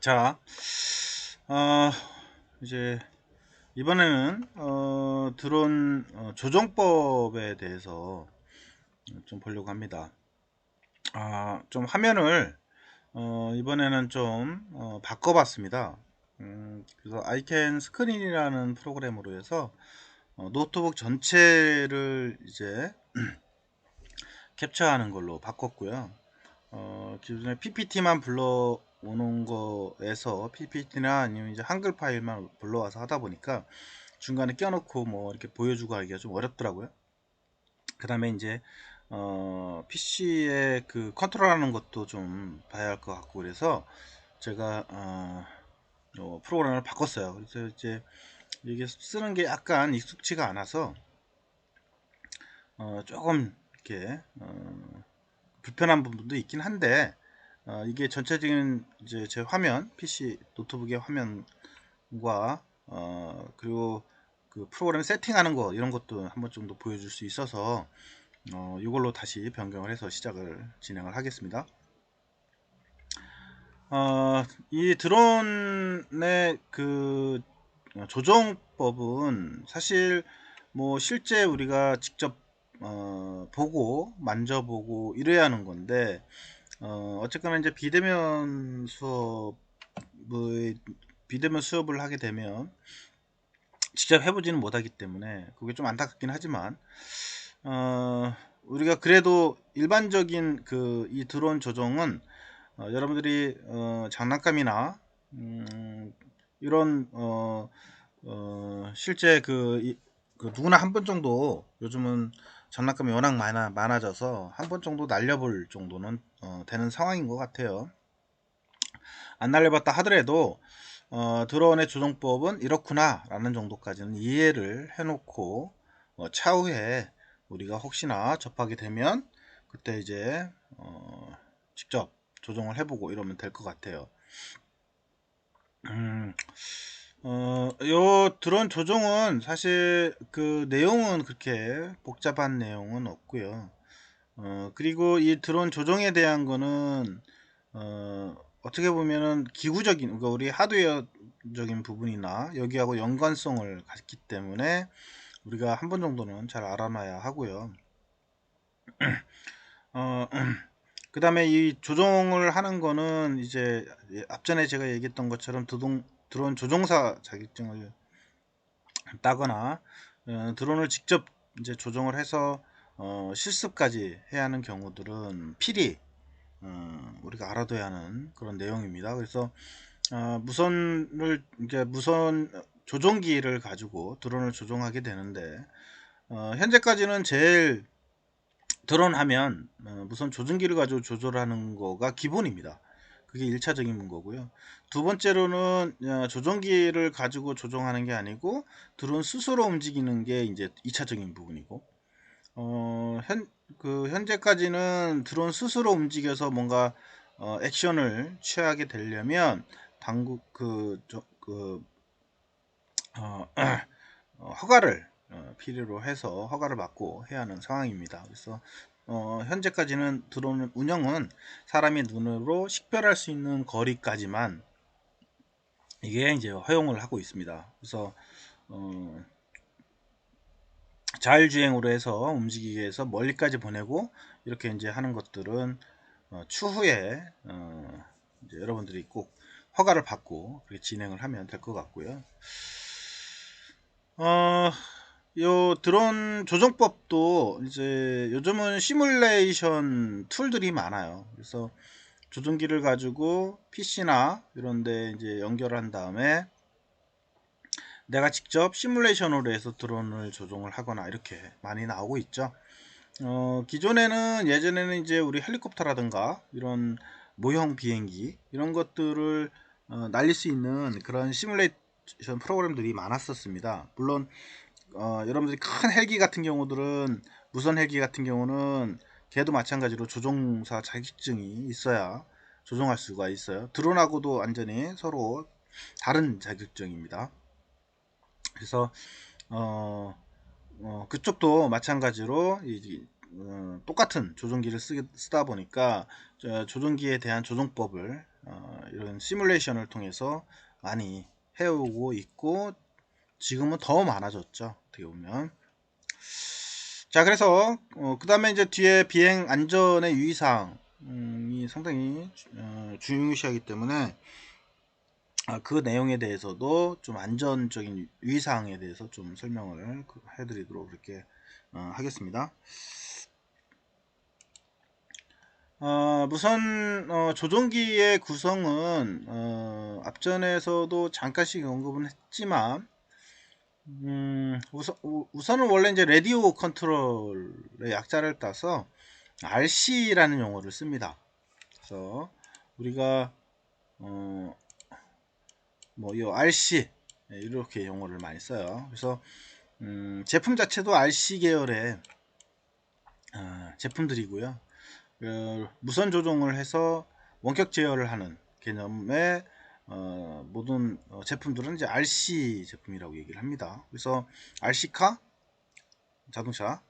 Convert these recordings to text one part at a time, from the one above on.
자, 어, 이제 이번에는 드론 조정법에 대해서 좀 보려고 합니다. 좀 화면을 이번에는 좀 바꿔봤습니다. 그래서 아이캔 스크린이라는 프로그램으로 해서 노트북 전체를 이제 캡처하는 걸로 바꿨고요. 기존에 PPT만 불러오는 거에서 PPT나 아니면 이제 한글 파일만 불러와서 하다 보니까 중간에 껴놓고 뭐 이렇게 보여주고 하기가 좀 어렵더라고요. 그 다음에 이제 PC에 그 컨트롤하는 것도 좀 봐야 할 것 같고 그래서 제가 프로그램을 바꿨어요. 그래서 이제 이게 쓰는 게 약간 익숙치가 않아서 조금 이렇게 불편한 부분도 있긴 한데 이게 전체적인 이제 제 화면 PC 노트북의 화면과 그리고 그 프로그램 세팅하는 거 이런 것도 한번 정도 보여줄 수 있어서 이걸로 다시 변경을 해서 진행을 하겠습니다. 이 드론의 그 조정법은 사실 뭐 실제 우리가 직접 보고 만져보고 이래야 하는 건데 어쨌거나 이제 비대면 수업을 하게 되면 직접 해보지는 못하기 때문에 그게 좀 안타깝긴 하지만 우리가 그래도 일반적인 그 이 드론 조정은 여러분들이 장난감이나 이런 실제 그 누구나 한 번 정도 요즘은 장난감이 워낙 많아져서 한 번 정도 날려볼 정도는 되는 상황인 것 같아요. 안 날려봤다 하더라도 드론의 조정법은 이렇구나 라는 정도까지는 이해를 해놓고 차후에 우리가 혹시나 접하게 되면 그때 이제 직접 조정을 해보고 이러면 될 것 같아요. 음, 요 드론 조정은 사실 그 내용은 그렇게 복잡한 내용은 없고요. 그리고 이 드론 조정에 대한 거는 어떻게 보면은 기구적인, 그러니까 우리 하드웨어적인 부분이나 여기하고 연관성을 갖기 때문에 우리가 한 번 정도는 잘 알아놔야 하고요. 어, 그 다음에 이 조정을 하는 거는 이제 앞전에 제가 얘기했던 것처럼 드론 조종사 자격증을 따거나 드론을 직접 이제 조정을 해서 실습까지 해야 하는 경우들은 필히 우리가 알아둬야 하는 그런 내용입니다. 그래서 무선 조종기를 가지고 드론을 조종하게 되는데 현재까지는 제일 드론 하면 무선 조종기를 가지고 조절하는 거가 기본입니다. 그게 1차적인 거고요. 두 번째로는 조종기를 가지고 조종하는 게 아니고 드론 스스로 움직이는 게 이제 2차적인 부분이고 어, 현, 현재까지는 드론 스스로 움직여서 뭔가 액션을 취하게 되려면 당국 허가를 필요로 해서 허가를 받고 해야 하는 상황입니다. 그래서 현재까지는 드론 운영은 사람의 눈으로 식별할 수 있는 거리까지만 이게 이제 허용을 하고 있습니다. 그래서 어, 자율주행으로 해서 움직이게 해서 멀리까지 보내고 이렇게 이제 하는 것들은 추후에 이제 여러분들이 꼭 허가를 받고 그렇게 진행을 하면 될 것 같고요. 어, 요 드론 조정법도 이제 요즘은 시뮬레이션 툴들이 많아요. 그래서 조종기를 가지고 PC나 이런데 이제 연결한 다음에 내가 직접 시뮬레이션으로 해서 드론을 조종을 하거나 이렇게 많이 나오고 있죠. 예전에는 이제 우리 헬리콥터라든가 이런 모형 비행기 이런 것들을 날릴 수 있는 그런 시뮬레이션 프로그램들이 많았었습니다. 물론 여러분들이 큰 헬기 같은 경우들은 무선 헬기 같은 경우는 걔도 마찬가지로 조종사 자격증이 있어야 조종할 수가 있어요. 드론하고도 완전히 서로 다른 자격증입니다. 그래서 어, 그쪽도 마찬가지로 똑같은 조종기를 쓰다 보니까 조종기에 대한 조종법을 이런 시뮬레이션을 통해서 많이 해오고 있고 지금은 더 많아졌죠. 어떻게 보면. 자, 그래서 그 다음에 이제 뒤에 비행 안전의 유의사항이 상당히 중요시하기 때문에 그 내용에 대해서도 좀 안전적인 유의사항에 대해서 좀 설명을 해드리도록 그렇게 하겠습니다. 우선 조종기의 구성은 앞전에서도 잠깐씩 언급은 했지만 우선은 원래 이제 라디오 컨트롤의 약자를 따서 RC라는 용어를 씁니다. 그래서 우리가 뭐 이 RC 이렇게 용어를 많이 써요. 그래서 제품 자체도 RC 계열의 제품들이고요. 무선 조종을 해서 원격 제어를 하는 개념의 모든 제품들은 이제 RC 제품이라고 얘기를 합니다. 그래서 RC카 자동차,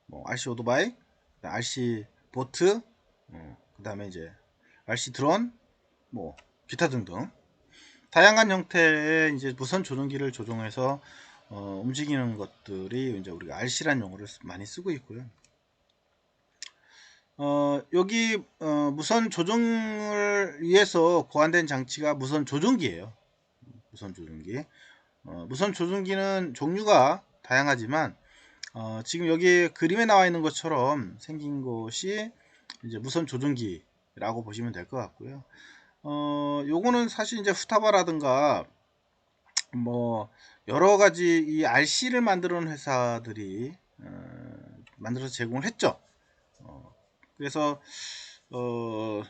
뭐 RC 오토바이, RC 보트, 그 다음에 이제 RC 드론, 뭐 기타 등등 다양한 형태의 이제 무선 조종기를 조종해서 움직이는 것들이 이제 우리가 RC라는 용어를 많이 쓰고 있고요. 여기 무선 조종을 위해서 고안된 장치가 무선 조종기예요. 무선 조종기. 무선 조종기는 종류가 다양하지만 지금 여기 그림에 나와 있는 것처럼 생긴 것이 이제 무선 조종기라고 보시면 될 것 같고요. 요거는 사실 이제 후타바라든가 뭐 여러 가지 이 RC를 만드는 회사들이 만들어서 제공을 했죠. 그래서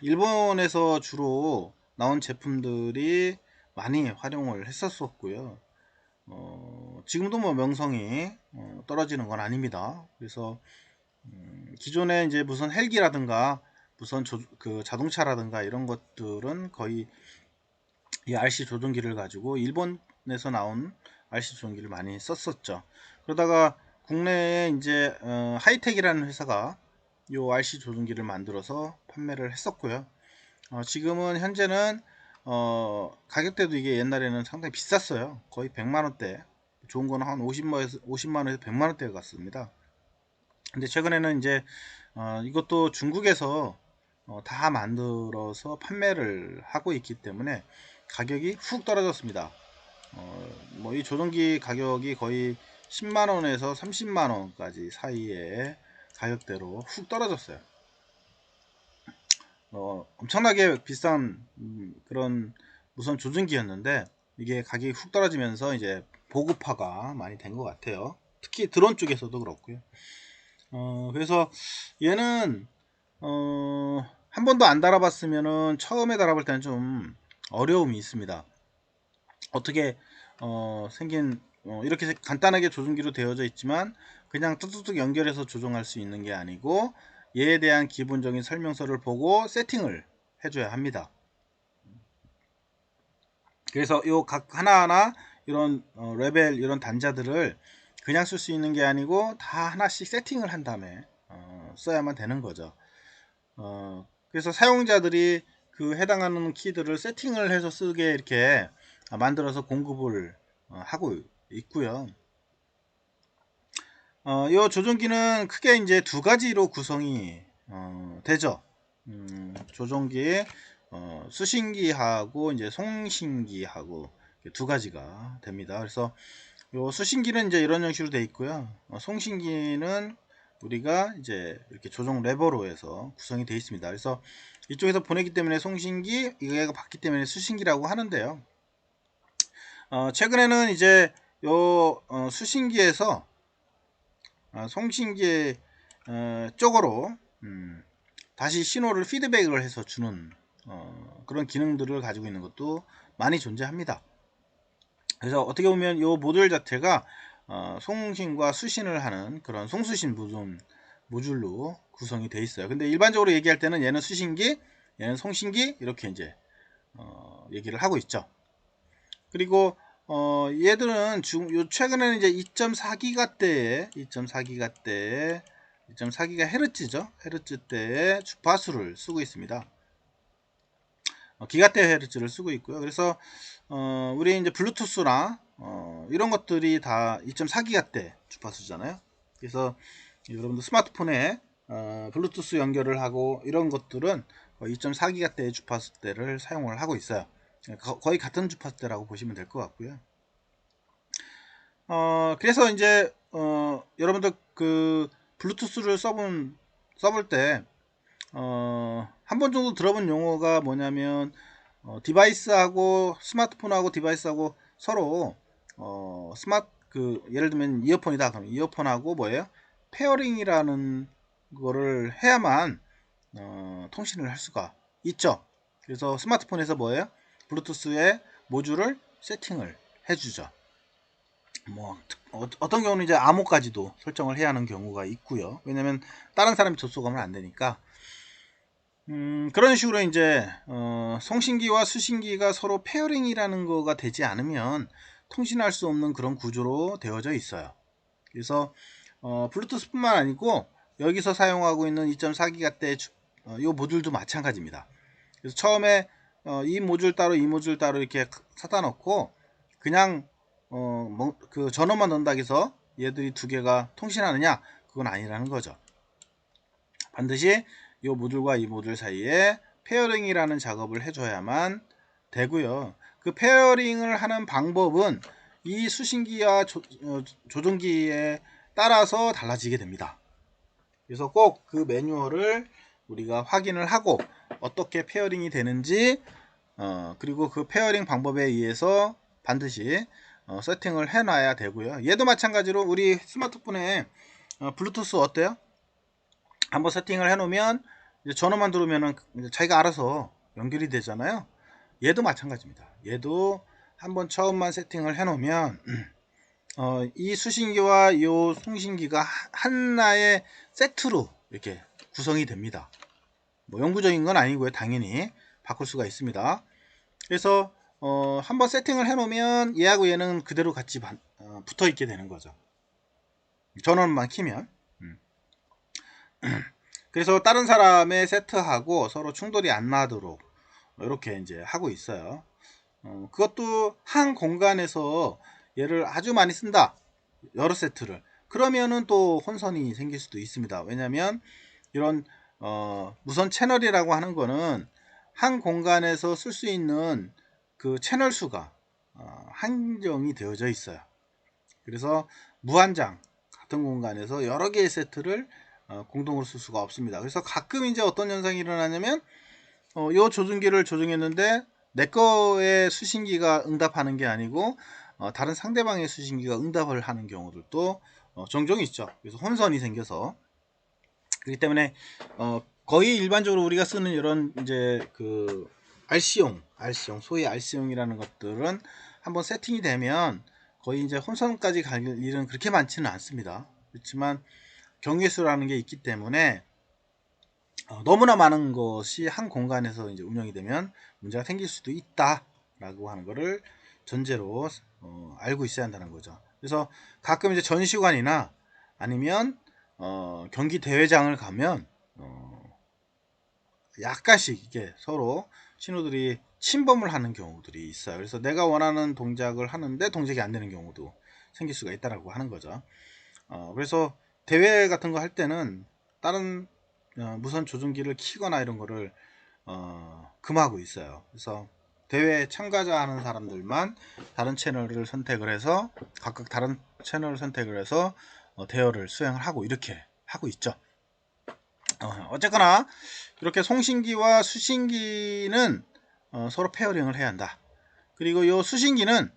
일본에서 주로 나온 제품들이 많이 활용을 했었었고요. 지금도 뭐 명성이 떨어지는 건 아닙니다. 그래서 기존에 이제 무슨 헬기라든가 무슨 그 자동차라든가 이런 것들은 거의 이 RC 조종기를 가지고 일본에서 나온 RC 조종기를 많이 썼었죠. 그러다가 국내에 이제 하이텍이라는 회사가 요 RC 조종기를 만들어서 판매를 했었고요. 지금은 현재는 가격대도 이게 옛날에는 상당히 비쌌어요. 거의 100만원대, 좋은 거는 한 50만원에서 100만원대가 갔습니다. 근데 최근에는 이제 이것도 중국에서 다 만들어서 판매를 하고 있기 때문에 가격이 훅 떨어졌습니다. 뭐 이 조종기 가격이 거의 10만원에서 30만원까지 사이의 가격대로 훅 떨어졌어요. 엄청나게 비싼 그런 무선 조종기였는데 이게 가격이 훅 떨어지면서 이제 보급화가 많이 된 것 같아요. 특히 드론 쪽에서도 그렇고요. 그래서 얘는 한 번도 안 달아봤으면은 처음에 달아볼 때는 좀 어려움이 있습니다. 어떻게 생긴 이렇게 간단하게 조종기로 되어져 있지만 그냥 뚝뚝뚝 연결해서 조종할 수 있는 게 아니고 얘에 대한 기본적인 설명서를 보고 세팅을 해줘야 합니다. 그래서 요 각 하나하나 이런 레벨 이런 단자들을 그냥 쓸 수 있는 게 아니고 다 하나씩 세팅을 한 다음에 써야만 되는 거죠. 그래서 사용자들이 그 해당하는 키들을 세팅을 해서 쓰게 이렇게 만들어서 공급을 하고 있고요. 이 조종기는 크게 이제 두 가지로 구성이 되죠. 조종기 수신기하고 이제 송신기하고 두 가지가 됩니다. 그래서 요 수신기는 이제 이런 형식으로 되어 있고요. 송신기는 우리가 이제 이렇게 조종 레버로 해서 구성이 되어 있습니다. 그래서 이쪽에서 보내기 때문에 송신기, 이거가 받기 때문에 수신기라고 하는데요. 최근에는 이제 요 수신기에서 송신기 쪽으로 다시 신호를 피드백을 해서 주는 그런 기능들을 가지고 있는 것도 많이 존재합니다. 그래서 어떻게 보면 이 모듈 자체가 송신과 수신을 하는 그런 송수신 모듈로 구성이 되어 있어요. 근데 일반적으로 얘기할 때는 얘는 수신기, 얘는 송신기 이렇게 이제 얘기를 하고 있죠. 그리고 얘들은 최근에는 이제 2.4기가대에 2.4기가 헤르츠죠. 헤르츠대의 주파수를 쓰고 있습니다. 기가테헤르츠를 쓰고 있고요. 그래서 우리 이제 블루투스나 이런 것들이 다 2.4기가대 주파수잖아요. 그래서 여러분들 스마트폰에 블루투스 연결을 하고 이런 것들은 2.4기가대의 주파수대를 사용을 하고 있어요. 거의 같은 주파수대라고 보시면 될 것 같고요. 그래서 이제 여러분들 그 블루투스를 써볼 때 한 번 정도 들어본 용어가 뭐냐면 디바이스하고 스마트폰하고 디바이스하고 서로 예를 들면 이어폰이다. 그럼 이어폰하고 뭐예요? 페어링이라는 거를 해야만 통신을 할 수가 있죠. 그래서 스마트폰에서 뭐예요? 블루투스의 모듈을 세팅을 해주죠. 뭐 어떤 경우는 이제 암호까지도 설정을 해야 하는 경우가 있고요. 왜냐면 다른 사람이 접속하면 안 되니까. 그런 식으로 이제 송신기와 수신기가 서로 페어링이라는 거가 되지 않으면 통신할 수 없는 그런 구조로 되어져 있어요. 그래서 블루투스뿐만 아니고 여기서 사용하고 있는 2.4기가대 이 모듈도 마찬가지입니다. 그래서 처음에 이 모듈 따로 이 모듈 따로 이렇게 사다 놓고 그냥 그 전원만 넣는다 해서 얘들이 두 개가 통신하느냐? 그건 아니라는 거죠. 반드시 이 모듈과 이 모듈 사이에 페어링이라는 작업을 해줘야만 되고요. 그 페어링을 하는 방법은 이 수신기와 조종기에 따라서 달라지게 됩니다. 그래서 꼭 그 매뉴얼을 우리가 확인을 하고 어떻게 페어링이 되는지 그리고 그 페어링 방법에 의해서 반드시 세팅을 해놔야 되고요. 얘도 마찬가지로 우리 스마트폰에 블루투스 어때요? 한번 세팅을 해놓으면 이제 전원만 들어오면은 자기가 알아서 연결이 되잖아요. 얘도 마찬가지입니다. 얘도 한번 처음만 세팅을 해놓으면 이 수신기와 이 송신기가 하나의 세트로 이렇게 구성이 됩니다. 뭐 영구적인 건 아니고요. 당연히 바꿀 수가 있습니다. 그래서 한번 세팅을 해놓으면 얘하고 얘는 그대로 같이 붙어 있게 되는 거죠. 전원만 키면. 그래서 다른 사람의 세트하고 서로 충돌이 안 나도록 이렇게 이제 하고 있어요. 그것도 한 공간에서 얘를 아주 많이 쓴다. 여러 세트를. 그러면은 또 혼선이 생길 수도 있습니다. 왜냐면 이런 무선 채널이라고 하는 거는 한 공간에서 쓸 수 있는 그 채널 수가 한정이 되어져 있어요. 그래서 무한장 같은 공간에서 여러 개의 세트를 공동으로 쓸 수가 없습니다. 그래서 가끔 이제 어떤 현상이 일어나냐면 이 조종기를 조종했는데 내 거의 수신기가 응답하는 게 아니고 다른 상대방의 수신기가 응답을 하는 경우들도 종종 있죠. 그래서 혼선이 생겨서 그렇기 때문에 거의 일반적으로 우리가 쓰는 이런 이제 그 RC용 소위 RC용이라는 것들은 한번 세팅이 되면 거의 이제 혼선까지 갈 일은 그렇게 많지는 않습니다. 그렇지만 경계수라는 게 있기 때문에 너무나 많은 것이 한 공간에서 이제 운영이 되면 문제가 생길 수도 있다라고 하는 것을 전제로 알고 있어야 한다는 거죠. 그래서 가끔 이제 전시관이나 아니면 경기 대회장을 가면 약간씩 이게 서로 신호들이 침범을 하는 경우들이 있어요. 그래서 내가 원하는 동작을 하는데 동작이 안 되는 경우도 생길 수가 있다라고 하는 거죠. 그래서 대회 같은 거 할 때는 다른 무선 조종기를 키거나 이런 거를 금하고 있어요. 그래서 대회에 참가자하는 사람들만 다른 채널을 선택을 해서 각각 다른 채널을 선택을 해서 대여를 수행을 하고 이렇게 하고 있죠. 어쨌거나 이렇게 송신기와 수신기는 서로 페어링을 해야 한다. 그리고 이 수신기는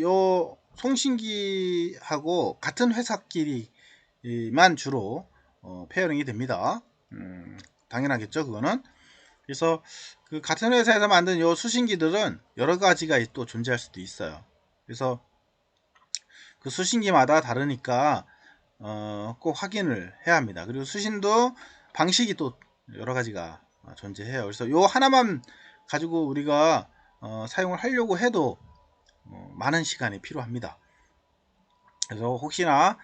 요 송신기하고 같은 회사끼리만 주로 페어링이 됩니다. 당연하겠죠, 그거는. 그래서 그 같은 회사에서 만든 요 수신기들은 여러 가지가 또 존재할 수도 있어요. 그래서 그 수신기마다 다르니까 꼭 확인을 해야 합니다. 그리고 수신도 방식이 또 여러 가지가 존재해요. 그래서 요 하나만 가지고 우리가 사용을 하려고 해도 많은 시간이 필요합니다. 그래서 혹시나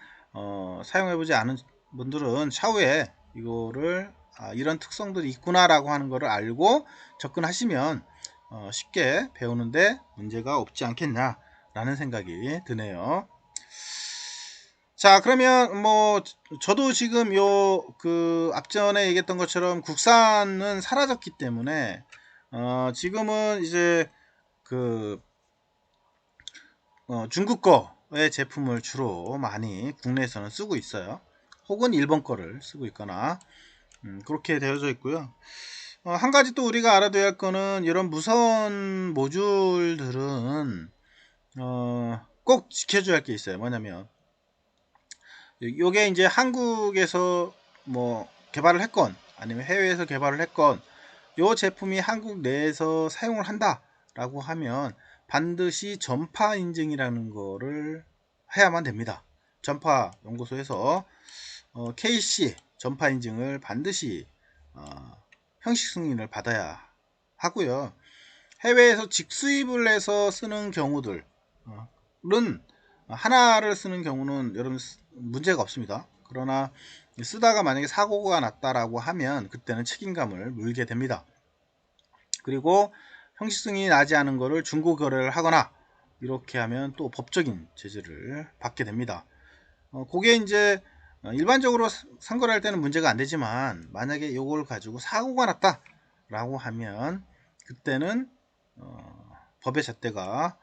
사용해보지 않은 분들은 차후에 이거를 이런 특성들이 있구나 라고 하는 것을 알고 접근하시면 쉽게 배우는데 문제가 없지 않겠냐라는 생각이 드네요. 자, 그러면 뭐 저도 지금 요 그 앞전에 얘기했던 것처럼 국산은 사라졌기 때문에 지금은 이제 그 중국 거의 제품을 주로 많이 국내에서는 쓰고 있어요. 혹은 일본 거를 쓰고 있거나 그렇게 되어져 있고요. 한 가지 또 우리가 알아둬야 할 거는 이런 무선 모듈들은 꼭 지켜줘야 할 게 있어요. 뭐냐면 요게 이제 한국에서 뭐 개발을 했건 아니면 해외에서 개발을 했건 요 제품이 한국 내에서 사용을 한다 라고 하면 반드시 전파 인증이라는 거를 해야만 됩니다. 전파 연구소에서 KC 전파 인증을 반드시 형식 승인을 받아야 하고요. 해외에서 직수입을 해서 쓰는 경우들은 하나를 쓰는 경우는 여러분 문제가 없습니다. 그러나 쓰다가 만약에 사고가 났다라고 하면 그때는 책임감을 물게 됩니다. 그리고 형식 승인이 나지 않은 거를 중고 거래를 하거나 이렇게 하면 또 법적인 제재를 받게 됩니다. 그게 이제 일반적으로 상거래할 때는 문제가 안 되지만 만약에 이걸 가지고 사고가 났다 라고 하면 그때는 법의 잣대가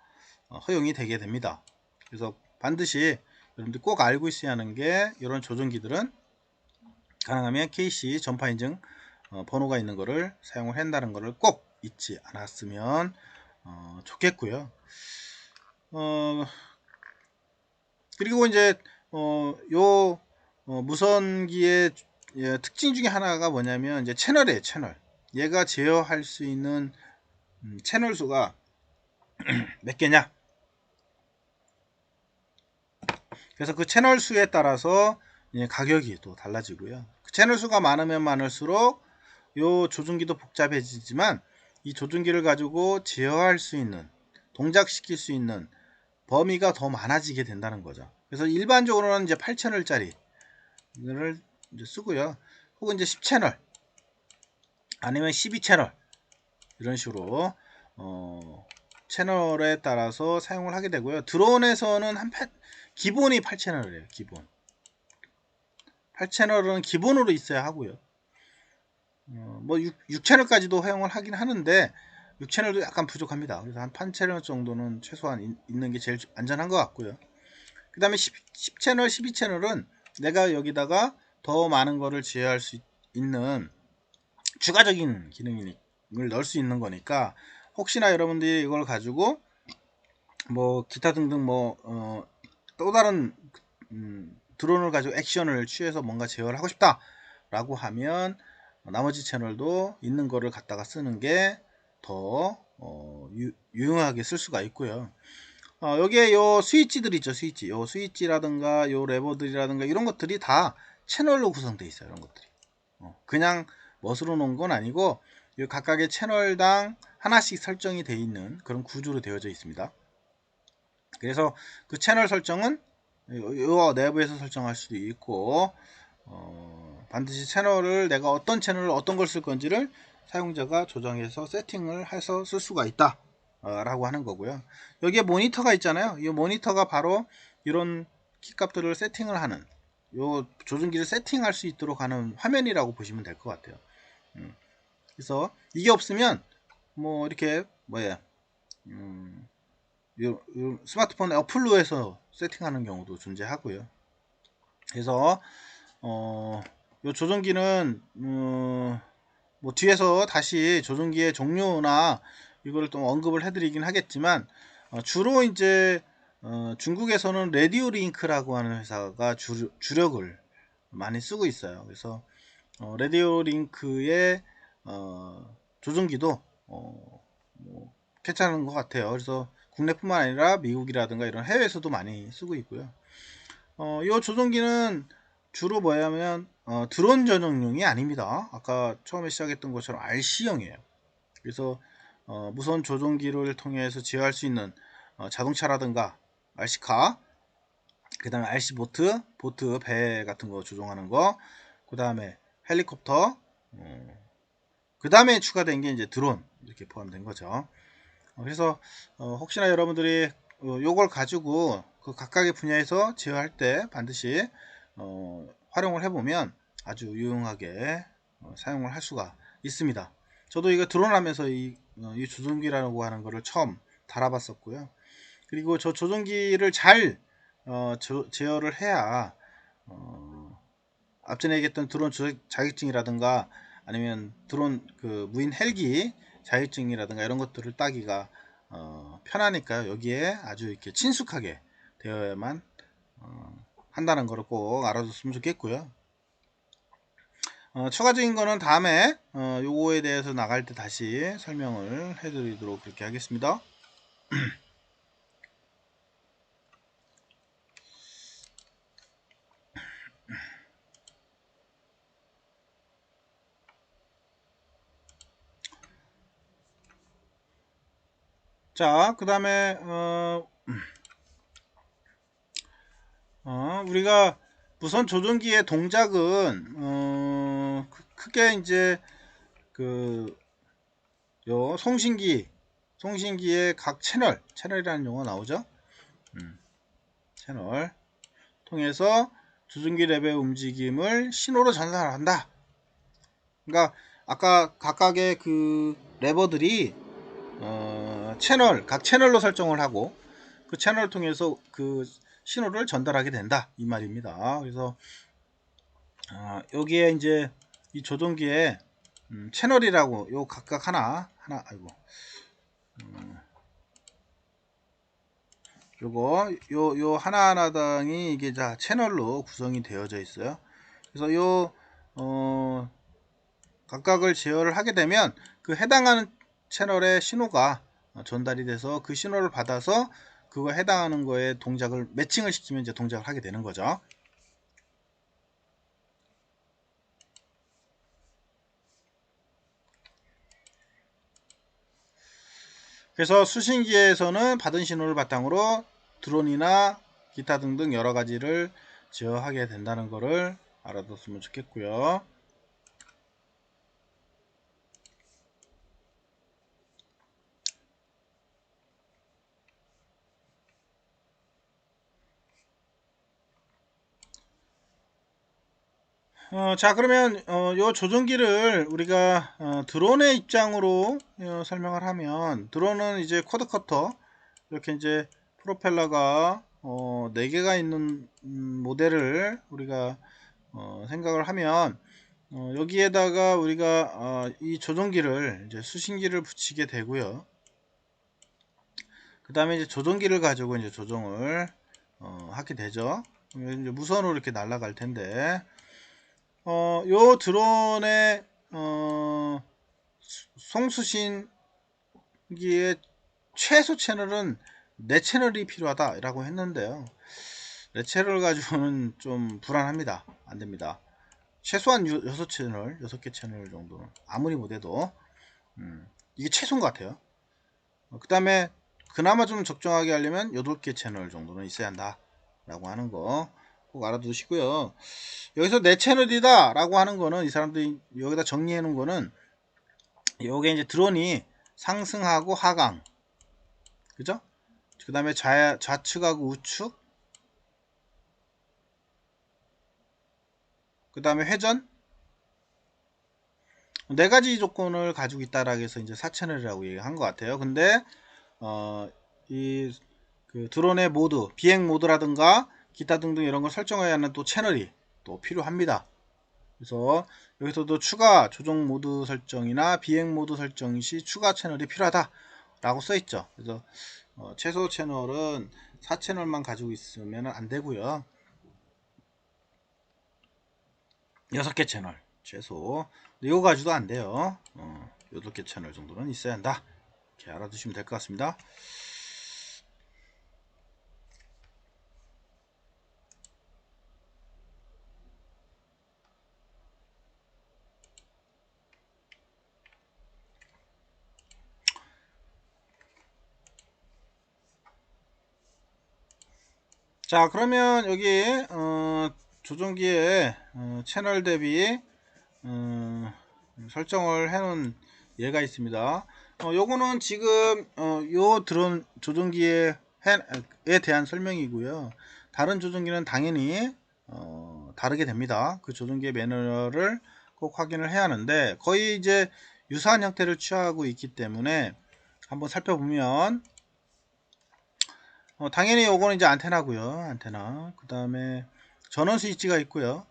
허용이 되게 됩니다. 그래서 반드시 여러분들 꼭 알고 있어야 하는 게 이런 조종기들은 가능하면 KC 전파 인증 번호가 있는 거를 사용을 한다는 거를 꼭 잊지 않았으면 좋겠고요. 그리고 이제 요 무선기의 특징 중에 하나가 뭐냐면 이제 채널이에요. 채널. 얘가 제어할 수 있는 채널 수가 몇 개냐. 그래서 그 채널 수에 따라서 가격이 또 달라지고요. 그 채널 수가 많으면 많을수록 요 조종기도 복잡해지지만 이 조종기를 가지고 제어할 수 있는 동작시킬 수 있는 범위가 더 많아지게 된다는 거죠. 그래서 일반적으로는 이제 8채널짜리를 이제 쓰고요. 혹은 이제 10채널 아니면 12채널 이런 식으로 채널에 따라서 사용을 하게 되고요. 드론에서는 기본이 8채널이에요. 기본 8채널은 기본으로 있어야 하고요. 뭐 6채널까지도 사용을 하긴 하는데 6채널도 약간 부족합니다. 그래서 한 8채널 정도는 최소한 있는 게 제일 안전한 것 같고요. 그 다음에 10채널, 12채널은 내가 여기다가 더 많은 거를 제어할 수 있는 추가적인 기능을 넣을 수 있는 거니까 혹시나 여러분들이 이걸 가지고 뭐 기타 등등 뭐 또 다른 드론을 가지고 액션을 취해서 뭔가 제어를 하고 싶다 라고 하면 나머지 채널도 있는 거를 갖다가 쓰는 게 더 유용하게 쓸 수가 있고요. 여기에 요 스위치들 있죠. 스위치. 요 스위치라든가 요 레버들이라든가 이런 것들이 다 채널로 구성되어 있어요. 이런 것들이. 그냥 멋으로 놓은 건 아니고 요 각각의 채널당 하나씩 설정이 되어 있는 그런 구조로 되어져 있습니다. 그래서 그 채널 설정은 요 내부에서 설정할 수도 있고 반드시 채널을 내가 어떤 채널을 어떤 걸 쓸 건지를 사용자가 조정해서 세팅을 해서 쓸 수가 있다 라고 하는 거고요. 여기에 모니터가 있잖아요. 이 모니터가 바로 이런 키값들을 세팅을 하는 요 조종기를 세팅할 수 있도록 하는 화면이라고 보시면 될 것 같아요. 그래서 이게 없으면 뭐 이렇게 뭐야 요 스마트폰 어플로 해서 세팅하는 경우도 존재하고요. 그래서 요 조종기는 뭐 뒤에서 다시 조종기의 종류나 이걸 또 언급을 해드리긴 하겠지만 주로 이제 중국에서는 레디오 링크라고 하는 회사가 주력을 많이 쓰고 있어요. 그래서 레디오 링크의 조종기도 뭐 괜찮은 것 같아요. 그래서 국내뿐만 아니라 미국이라든가 이런 해외에서도 많이 쓰고 있고요. 이 조종기는 주로 뭐냐면 드론 전용용이 아닙니다. 아까 처음에 시작했던 것처럼 RC형이에요. 그래서 무선 조종기를 통해서 제어할 수 있는 자동차라든가 RC카, 그 다음에 RC 보트, 배 같은 거 조종하는 거, 그 다음에 헬리콥터, 그 다음에 추가된 게 이제 드론 이렇게 포함된 거죠. 그래서 혹시나 여러분들이 요걸 가지고 그 각각의 분야에서 제어할 때 반드시 활용을 해보면 아주 유용하게 사용을 할 수가 있습니다. 저도 이거 드론 하면서 이 조종기라고 하는 거를 처음 달아봤었고요. 그리고 저 조종기를 잘 제어를 해야 앞전에 얘기했던 드론 자격증이라든가 아니면 드론 그 무인 헬기 자격증이라든가 이런 것들을 따기가 편하니까요. 여기에 아주 이렇게 친숙하게 되어야만 한다는 것을 꼭 알아뒀으면 좋겠고요. 추가적인 거는 다음에 요거에 대해서 나갈 때 다시 설명을 해드리도록 그렇게 하겠습니다. 자, 그 다음에 우리가 무선 조종기의 동작은 크게 이제 그 요 송신기의 각 채널이라는 용어 나오죠. 채널 통해서 조종기 랩의 움직임을 신호로 전달한다. 그러니까 아까 각각의 그 레버들이 각 채널로 설정을 하고 그 채널을 통해서 그 신호를 전달하게 된다 이 말입니다. 그래서 여기에 이제 이 조종기에 채널이라고 요 각각 하나 아이고 요거 요 하나하나당이 이게 다 채널로 구성이 되어져 있어요. 그래서 요 각각을 제어를 하게 되면 그 해당하는 채널의 신호가 전달이 돼서 그 신호를 받아서 그거 해당하는 거에 동작을 매칭을 시키면 이제 동작을 하게 되는 거죠. 그래서 수신기에서는 받은 신호를 바탕으로 드론이나 기타 등등 여러 가지를 제어하게 된다는 것을 알아뒀으면 좋겠고요. 자, 그러면 요 조종기를 우리가 드론의 입장으로 설명을 하면, 드론은 이제 쿼드커터 이렇게 이제 프로펠러가 4개가 있는 모델을 우리가 생각을 하면, 여기에다가 우리가 이 조종기를 이제 수신기를 붙이게 되고요. 그 다음에 이제 조종기를 가지고 이제 조종을 하게 되죠. 이제 무선으로 이렇게 날아갈 텐데, 요 드론의 송수신기의 최소 채널은 4채널이 필요하다라고 했는데요. 4채널 가지고는 좀 불안합니다. 안됩니다. 최소한 6채널, 6개 채널 정도는 아무리 못해도 이게 최소인 것 같아요. 그 다음에 그나마 좀 적정하게 하려면 8개 채널 정도는 있어야 한다 라고 하는 거 꼭 알아두시고요. 여기서 내 채널이다 라고 하는 거는 이 사람들이 여기다 정리해 놓은 거는 요게 이제 드론이 상승하고 하강, 그죠? 그 다음에 좌측하고 우측, 그 다음에 회전, 4가지 조건을 가지고 있다라고 해서 이제 4채널이라고 얘기한 것 같아요. 근데 이 그 드론의 모드, 비행 모드라든가 기타 등등 이런 걸 설정해야 하는 또 채널이 또 필요합니다. 그래서 여기서도 추가 조종 모드 설정이나 비행 모드 설정 시 추가 채널이 필요하다 라고 써 있죠. 그래서 최소 채널은 4채널만 가지고 있으면 안 되고요. 6개 채널 최소 이거 가지고도 안 돼요. 8개 채널 정도는 있어야 한다. 이렇게 알아두시면 될 것 같습니다. 자, 그러면 여기 조종기의 채널 대비 설정을 해 놓은 예가 있습니다. 요거는 지금 요 드론 조종기에 에 대한 설명이고요. 다른 조종기는 당연히 다르게 됩니다. 그 조종기의 매뉴얼을 꼭 확인을 해야 하는데 거의 이제 유사한 형태를 취하고 있기 때문에 한번 살펴보면 당연히 요거는 이제 안테나고요. 안테나. 그 다음에 전원 스위치가 있고요.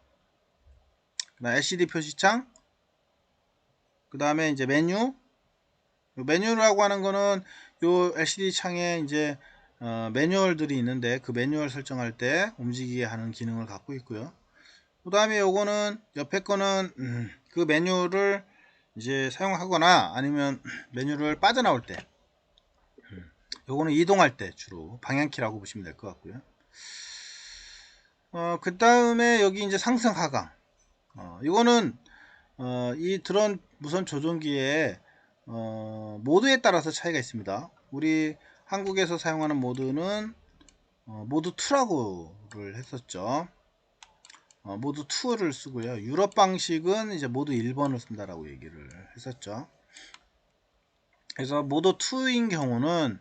그다음 LCD 표시창. 그 다음에 이제 메뉴. 메뉴라고 하는 거는 요 LCD 창에 이제 매뉴얼들이 있는데 그 매뉴얼 설정할 때 움직이게 하는 기능을 갖고 있고요. 그 다음에 요거는 옆에 거는 그 메뉴를 이제 사용하거나 아니면 메뉴를 빠져나올 때 요거는 이동할 때 주로 방향키라고 보시면 될 것 같고요. 그 다음에 여기 이제 상승 하강. 이거는 이 드론 무선 조종기에 모드에 따라서 차이가 있습니다. 우리 한국에서 사용하는 모드는 모드 2라고를 했었죠. 모드 2를 쓰고요. 유럽 방식은 이제 모드 1번을 쓴다라고 얘기를 했었죠. 그래서 모드 2인 경우는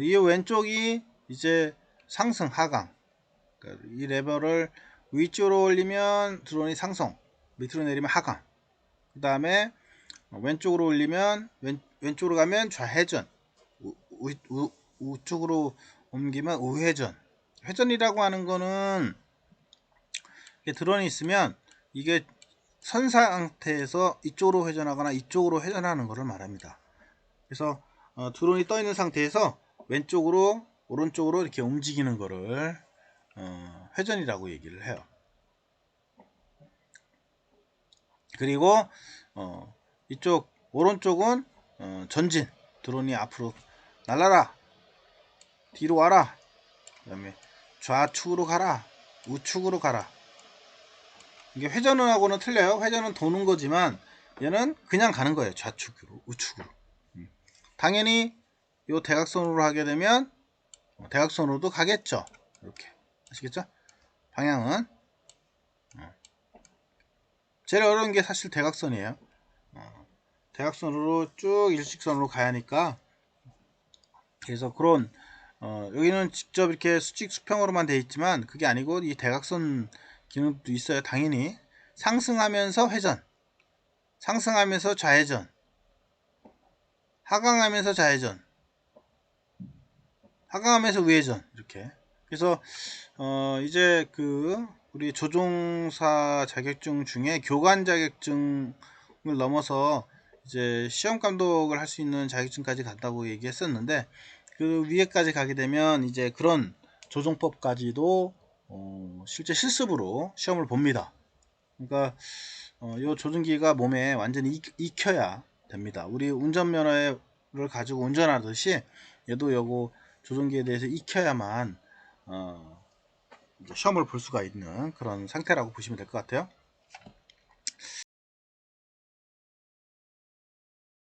이 왼쪽이 이제 상승 하강, 그러니까 이 레버를 위쪽으로 올리면 드론이 상승, 밑으로 내리면 하강, 그 다음에 왼쪽으로 올리면 왼쪽으로 가면 좌회전, 우측으로 옮기면 우회전. 회전이라고 하는 거는 드론이 있으면 이게 선 상태에서 이쪽으로 회전하거나 이쪽으로 회전하는 것을 말합니다. 그래서 드론이 떠 있는 상태에서 왼쪽으로 오른쪽으로 이렇게 움직이는 것을 회전이라고 얘기를 해요. 그리고 이쪽 오른쪽은 전진, 드론이 앞으로 날아라, 뒤로 와라, 그 다음에 좌측으로 가라, 우측으로 가라. 이게 회전하고는 틀려요. 회전은 도는 거지만 얘는 그냥 가는 거예요. 좌측으로, 우측으로. 당연히 요 대각선으로 하게 되면 대각선으로도 가겠죠. 이렇게 아시겠죠? 방향은 제일 어려운 게 사실 대각선이에요. 대각선으로 쭉 일직선으로 가야 하니까, 그래서 그런 여기는 직접 이렇게 수직 수평으로만 되어 있지만 그게 아니고 이 대각선 기능도 있어요. 당연히 상승하면서 회전, 상승하면서 좌회전, 하강하면서 좌회전, 하강하면서 우회전, 이렇게. 그래서 이제 그 우리 조종사 자격증 중에 교관 자격증을 넘어서 이제 시험 감독을 할 수 있는 자격증까지 간다고 얘기했었는데, 그 위에까지 가게 되면 이제 그런 조종법까지도 실제 실습으로 시험을 봅니다. 그러니까 이 조종기가 몸에 완전히 익혀야 됩니다. 우리 운전면허를 가지고 운전하듯이 얘도 요거 조종기에 대해서 익혀야만 시험을 볼 수가 있는 그런 상태라고 보시면 될 것 같아요.